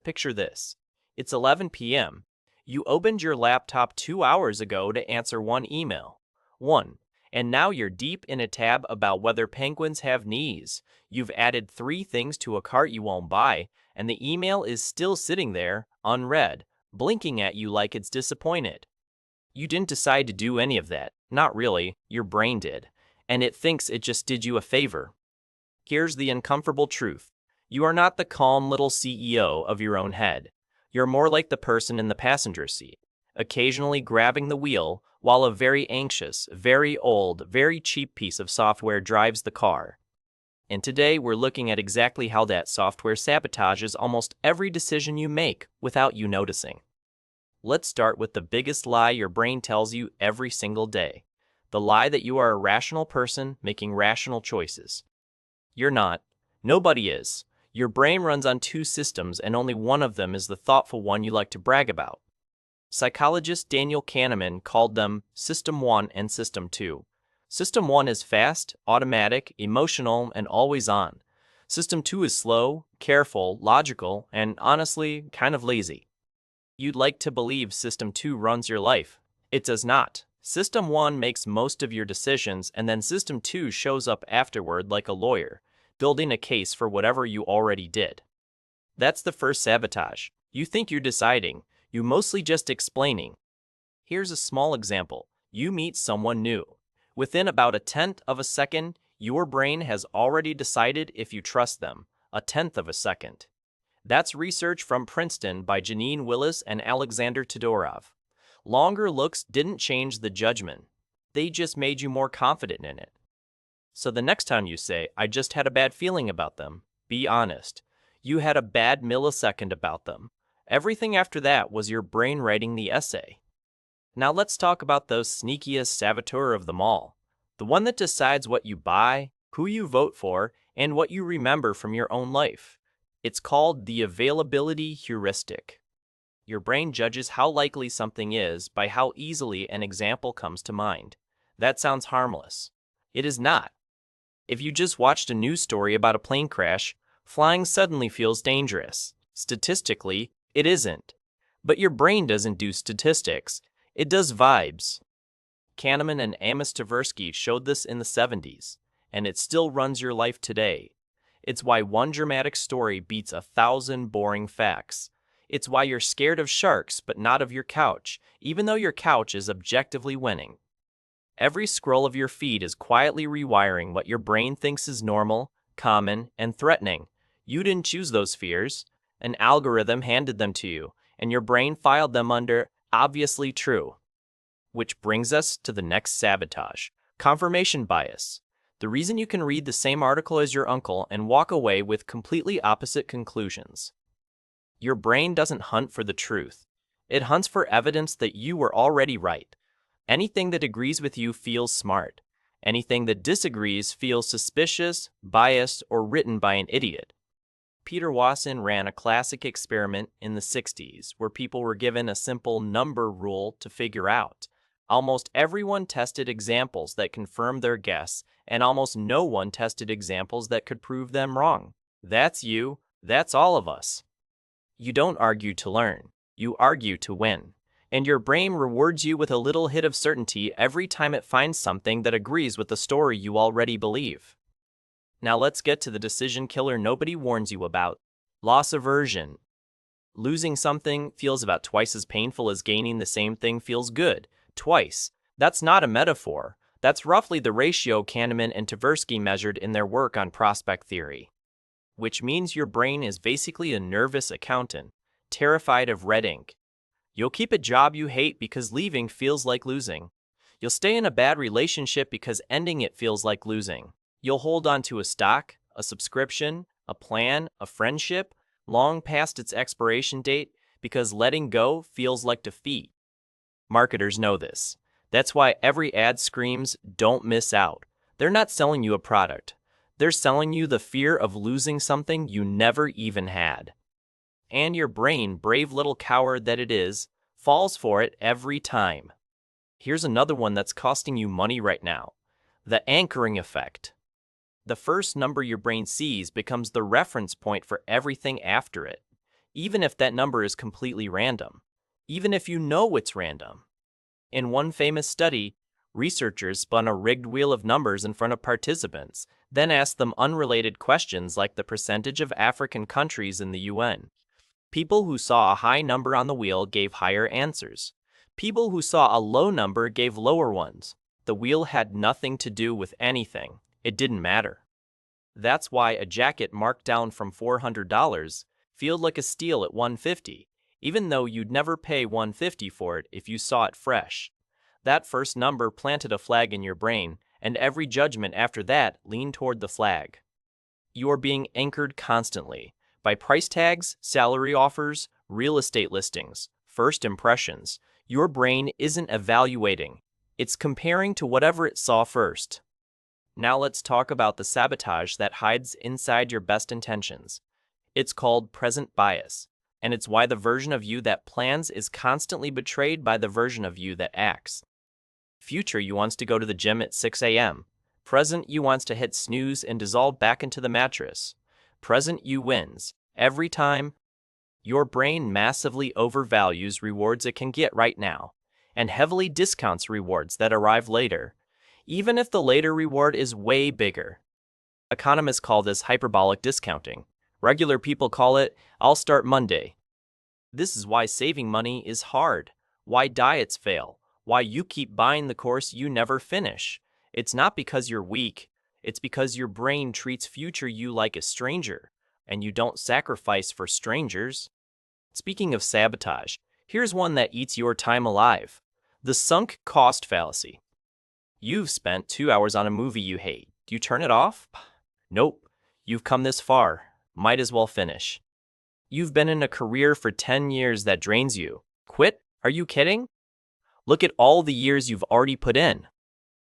Picture this. It's 11 p.m. You opened your laptop 2 hours ago to answer one email. And now you're deep in a tab about whether penguins have knees. You've added 3 things to a cart you won't buy, and the email is still sitting there, unread, blinking at you like it's disappointed. You didn't decide to do any of that. Not really, your brain did. And it thinks it just did you a favor. Here's the uncomfortable truth. You are not the calm little CEO of your own head. You're more like the person in the passenger seat, occasionally grabbing the wheel while a very anxious, very old, very cheap piece of software drives the car. And today we're looking at exactly how that software sabotages almost every decision you make without you noticing. Let's start with the biggest lie your brain tells you every single day. The lie that you are a rational person making rational choices. You're not. Nobody is. Your brain runs on 2 systems, and only one of them is the thoughtful one you like to brag about. Psychologist Daniel Kahneman called them System 1 and System 2. System 1 is fast, automatic, emotional, and always on. System 2 is slow, careful, logical, and honestly, kind of lazy. You'd like to believe System 2 runs your life. It does not. System 1 makes most of your decisions, and then System 2 shows up afterward like a lawyer, building a case for whatever you already did. That's the first sabotage. You think you're deciding, you mostly just explaining. Here's a small example. You meet someone new. Within about 1/10 of a second, your brain has already decided if you trust them. 1/10 of a second. That's research from Princeton by Janine Willis and Alexander Todorov. Longer looks didn't change the judgment. They just made you more confident in it. So the next time you say, I just had a bad feeling about them, be honest. You had a bad millisecond about them. Everything after that was your brain writing the essay. Now let's talk about the sneakiest saboteur of them all. The one that decides what you buy, who you vote for, and what you remember from your own life. It's called the availability heuristic. Your brain judges how likely something is by how easily an example comes to mind. That sounds harmless. It is not. If you just watched a news story about a plane crash, flying suddenly feels dangerous. Statistically, it isn't. But your brain doesn't do statistics. It does vibes. Kahneman and Amos Tversky showed this in the 70s, and it still runs your life today. It's why one dramatic story beats 1,000 boring facts. It's why you're scared of sharks but not of your couch, even though your couch is objectively winning. Every scroll of your feed is quietly rewiring what your brain thinks is normal, common, and threatening. You didn't choose those fears. An algorithm handed them to you, and your brain filed them under obviously true. Which brings us to the next sabotage, confirmation bias. The reason you can read the same article as your uncle and walk away with completely opposite conclusions. Your brain doesn't hunt for the truth. It hunts for evidence that you were already right. Anything that agrees with you feels smart. Anything that disagrees feels suspicious, biased, or written by an idiot. Peter Wasson ran a classic experiment in the 60s where people were given a simple number rule to figure out. Almost everyone tested examples that confirmed their guess, and almost no one tested examples that could prove them wrong. That's you. That's all of us. You don't argue to learn. You argue to win. And your brain rewards you with a little hit of certainty every time it finds something that agrees with the story you already believe. Now let's get to the decision killer nobody warns you about. Loss aversion. Losing something feels about twice as painful as gaining the same thing feels good. Twice. That's not a metaphor. That's roughly the ratio Kahneman and Tversky measured in their work on prospect theory. Which means your brain is basically a nervous accountant, terrified of red ink. You'll keep a job you hate because leaving feels like losing. You'll stay in a bad relationship because ending it feels like losing. You'll hold on to a stock, a subscription, a plan, a friendship, long past its expiration date because letting go feels like defeat. Marketers know this. That's why every ad screams, don't miss out. They're not selling you a product. They're selling you the fear of losing something you never even had. And your brain, brave little coward that it is, falls for it every time. Here's another one that's costing you money right now. The anchoring effect. The first number your brain sees becomes the reference point for everything after it. even if that number is completely random, even if you know it's random. In one famous study, researchers spun a rigged wheel of numbers in front of participants, then asked them unrelated questions like the percentage of African countries in the UN. People who saw a high number on the wheel gave higher answers. People who saw a low number gave lower ones. The wheel had nothing to do with anything. It didn't matter. That's why a jacket marked down from $400 felt like a steal at $150, even though you'd never pay $150 for it if you saw it fresh. That first number planted a flag in your brain, and every judgment after that leaned toward the flag. You are being anchored constantly by price tags, salary offers, real estate listings, first impressions. Your brain isn't evaluating. It's comparing to whatever it saw first. Now let's talk about the sabotage that hides inside your best intentions. It's called present bias, and it's why the version of you that plans is constantly betrayed by the version of you that acts. Future you wants to go to the gym at 6 a.m. Present you wants to hit snooze and dissolve back into the mattress. Present you wins every time. Your brain massively overvalues rewards it can get right now, and heavily discounts rewards that arrive later, even if the later reward is way bigger. Economists call this hyperbolic discounting. Regular people call it, "I'll start Monday." This is why saving money is hard, why diets fail, why you keep buying the course you never finish. It's not because you're weak, it's because your brain treats future you like a stranger, and you don't sacrifice for strangers. Speaking of sabotage, here's one that eats your time alive. The sunk cost fallacy. You've spent 2 hours on a movie you hate. Do you turn it off? Nope. You've come this far. Might as well finish. You've been in a career for 10 years that drains you. Quit? Are you kidding? Look at all the years you've already put in.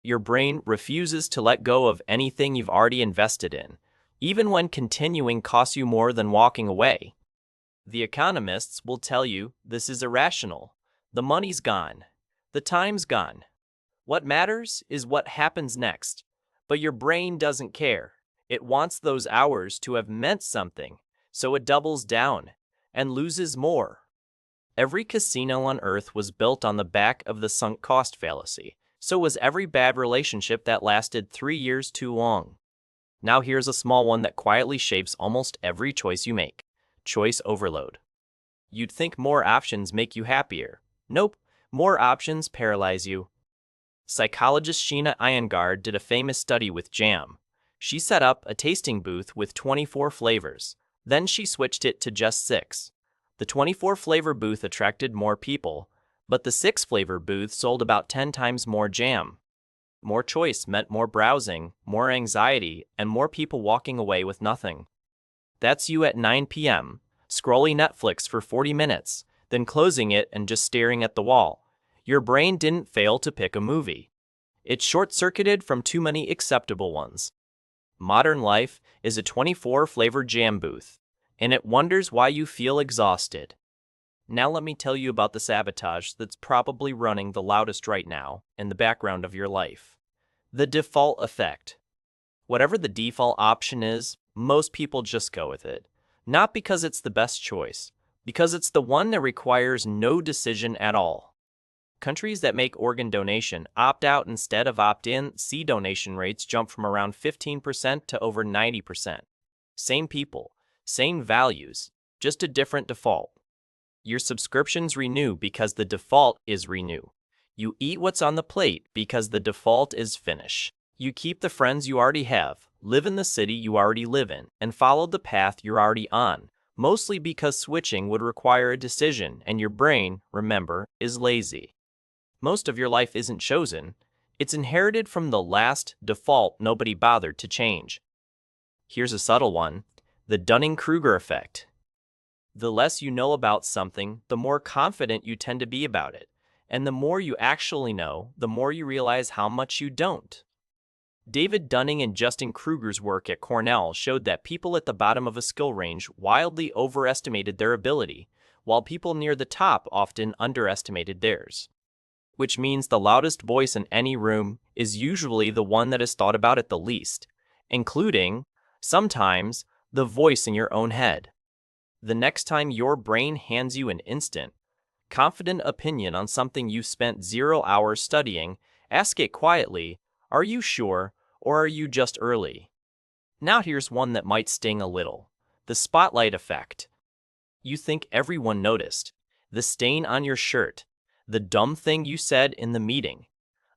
Your brain refuses to let go of anything you've already invested in, even when continuing costs you more than walking away. The economists will tell you this is irrational. The money's gone. The time's gone. What matters is what happens next. But your brain doesn't care. It wants those hours to have meant something, so it doubles down and loses more. Every casino on earth was built on the back of the sunk cost fallacy. So was every bad relationship that lasted 3 years too long. Now here's a small one that quietly shapes almost every choice you make. Choice overload. You'd think more options make you happier. Nope, more options paralyze you. Psychologist Sheena Iyengar did a famous study with jam. She set up a tasting booth with 24 flavors. Then she switched it to just 6. The 24-flavor booth attracted more people, but the 6-flavor booth sold about 10 times more jam. More choice meant more browsing, more anxiety, and more people walking away with nothing. That's you at 9 p.m., scrolling Netflix for 40 minutes, then closing it and just staring at the wall. Your brain didn't fail to pick a movie. It short-circuited from too many acceptable ones. Modern life is a 24-flavor jam booth, and it wonders why you feel exhausted. Now let me tell you about the sabotage that's probably running the loudest right now in the background of your life. The default effect. Whatever the default option is, most people just go with it. Not because it's the best choice, because it's the one that requires no decision at all. Countries that make organ donation opt out instead of opt in see donation rates jump from around 15% to over 90%. Same people, same values, just a different default. Your subscriptions renew because the default is renew. You eat what's on the plate because the default is finish. You keep the friends you already have, live in the city you already live in, and follow the path you're already on, mostly because switching would require a decision and your brain, remember, is lazy. Most of your life isn't chosen. It's inherited from the last default nobody bothered to change. Here's a subtle one, the Dunning-Kruger effect. The less you know about something, the more confident you tend to be about it. And the more you actually know, the more you realize how much you don't. David Dunning and Justin Kruger's work at Cornell showed that people at the bottom of a skill range wildly overestimated their ability, while people near the top often underestimated theirs. Which means the loudest voice in any room is usually the one that is thought about it the least, including, sometimes, the voice in your own head. The next time your brain hands you an instant, confident opinion on something you spent 0 hours studying, ask it quietly, are you sure, or are you just early? Now here's one that might sting a little. The spotlight effect. You think everyone noticed. The stain on your shirt. The dumb thing you said in the meeting.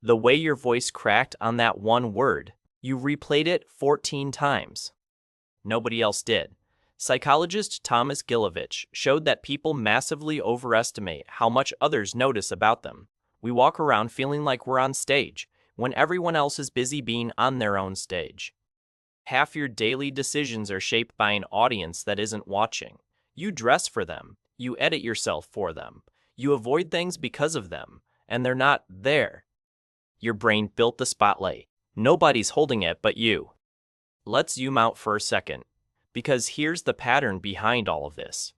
The way your voice cracked on that one word. You replayed it 14 times. Nobody else did. Psychologist Thomas Gilovich showed that people massively overestimate how much others notice about them. We walk around feeling like we're on stage, when everyone else is busy being on their own stage. Half your daily decisions are shaped by an audience that isn't watching. You dress for them, you edit yourself for them, you avoid things because of them, and they're not there. Your brain built the spotlight. Nobody's holding it but you. Let's zoom out for a second, because here's the pattern behind all of this.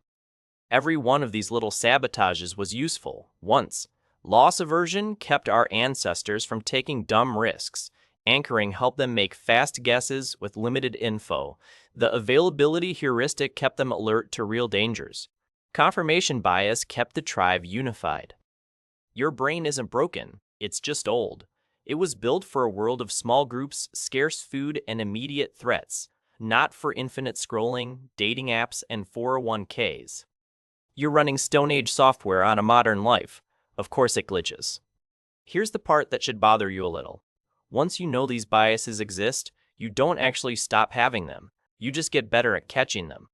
Every one of these little sabotages was useful, once. Loss aversion kept our ancestors from taking dumb risks. Anchoring helped them make fast guesses with limited info. The availability heuristic kept them alert to real dangers. Confirmation bias kept the tribe unified. Your brain isn't broken, it's just old. It was built for a world of small groups, scarce food, and immediate threats, not for infinite scrolling, dating apps, and 401ks. You're running Stone Age software on a modern life. Of course it glitches. Here's the part that should bother you a little. Once you know these biases exist, you don't actually stop having them. You just get better at catching them.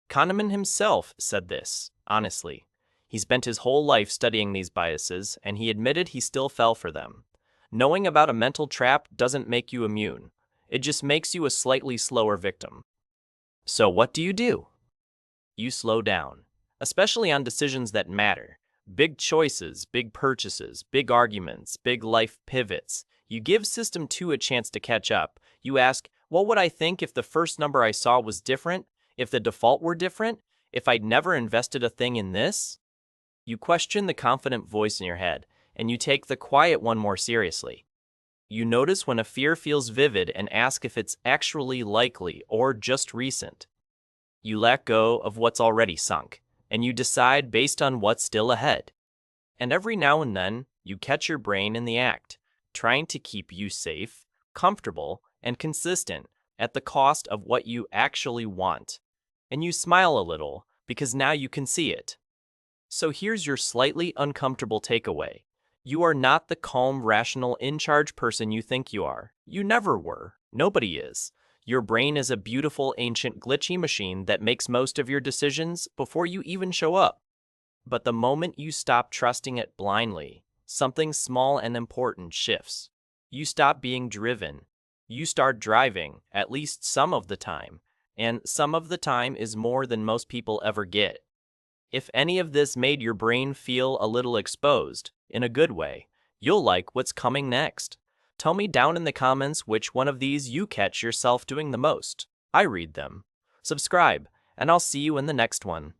Kahneman himself said this, honestly. He spent his whole life studying these biases, and he admitted he still fell for them. Knowing about a mental trap doesn't make you immune. It just makes you a slightly slower victim. So what do? You slow down, especially on decisions that matter. Big choices, big purchases, big arguments, big life pivots. You give System 2 a chance to catch up. You ask, what would I think if the first number I saw was different? If the default were different? If I'd never invested a thing in this? You question the confident voice in your head, and you take the quiet one more seriously. You notice when a fear feels vivid and ask if it's actually likely or just recent. You let go of what's already sunk, and you decide based on what's still ahead. And every now and then, you catch your brain in the act, trying to keep you safe, comfortable, and consistent at the cost of what you actually want. And you smile a little, because now you can see it. So here's your slightly uncomfortable takeaway. You are not the calm, rational, in-charge person you think you are. You never were. Nobody is. Your brain is a beautiful, ancient, glitchy machine that makes most of your decisions before you even show up. But the moment you stop trusting it blindly, something small and important shifts. You stop being driven. You start driving, at least some of the time. And some of the time is more than most people ever get. If any of this made your brain feel a little exposed, in a good way, you'll like what's coming next. Tell me down in the comments which one of these you catch yourself doing the most. I read them. Subscribe, and I'll see you in the next one.